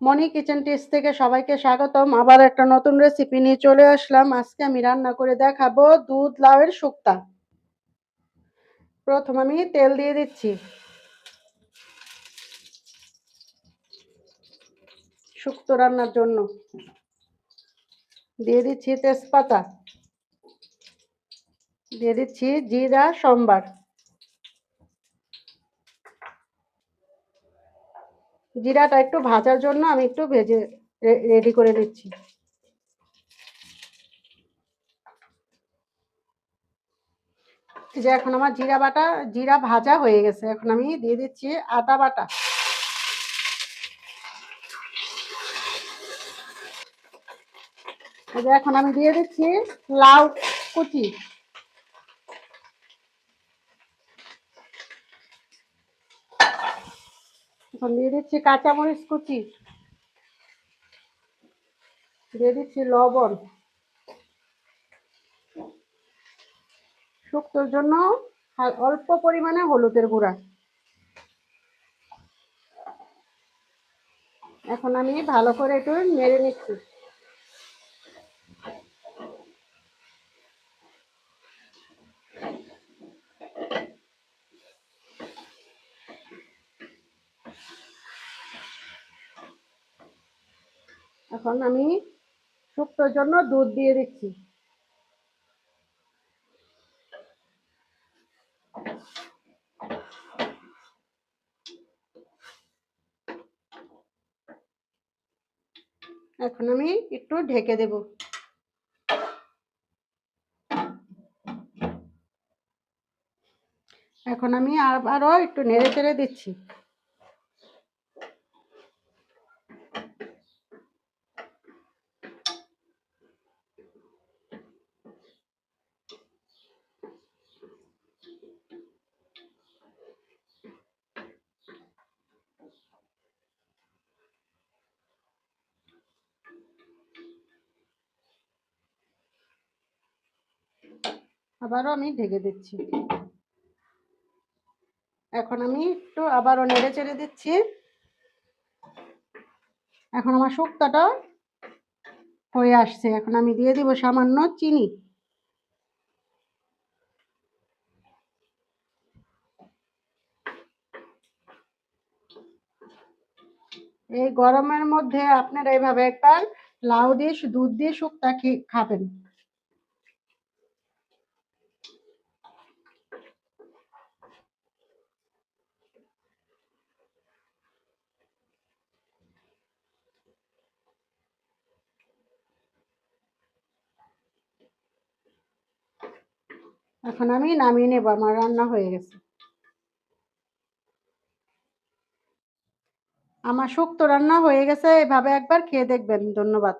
মনি kitchen tips থেকে সবাইকে স্বাগতম। আবার একটা নতুন রেসিপি নিয়ে চলে আসলাম। আজকে আমি রান্না করে দেখাবো দুধ লাউয়ের শুক্তা। প্রথম আমি তেল দিয়ে দিচ্ছি শুক্তো রান্নার জন্য। দিয়ে দিচ্ছি তেজপাতা, দিয়ে দিচ্ছি জিরা সম্বার। জিরাটা একটু ভাজার জন্য আমি একটু ভেজে রেডি করে নিচ্ছি। যে এখন আমার জিরা ভাজা হয়ে গেছে। এখন আমি দিয়ে দিচ্ছি আদা বাটা, এখন আমি দিয়ে দিচ্ছি লাউ কুচি, এখন দিয়ে দিচ্ছি কাঁচামরিচ কুচি, দিয়ে দিচ্ছি লবণ। শুক্তোর জন্য অল্প পরিমাণে হলুদের গুঁড়া। এখন আমি ভালো করে একটু নেড়ে নিচ্ছি। এখন আমি শুক্তোর জন্য দুধ দিয়ে দিচ্ছি। এখন আমি একটু ঢেকে দেব। এখন আমি আবারও একটু নেড়ে চেড়ে দিচ্ছি। আবারও আমি ঢেকে দিচ্ছি। এখন আমি একটু আবারও নেড়ে চেড়ে দিচ্ছি। এখন আমার শুক্তোটা হয়ে আসছে। এখন আমি দিয়ে দিব সামান্য চিনি। এই গরমের মধ্যে আপনারা এইভাবে একবার লাউ দিয়ে দুধ দিয়ে শুক্তা খাবেন। এখন আমি নামিয়ে নেব, আমার রান্না হয়ে গেছে। আমার শুক্তো রান্না হয়ে গেছে, এভাবে একবার খেয়ে দেখবেন। ধন্যবাদ।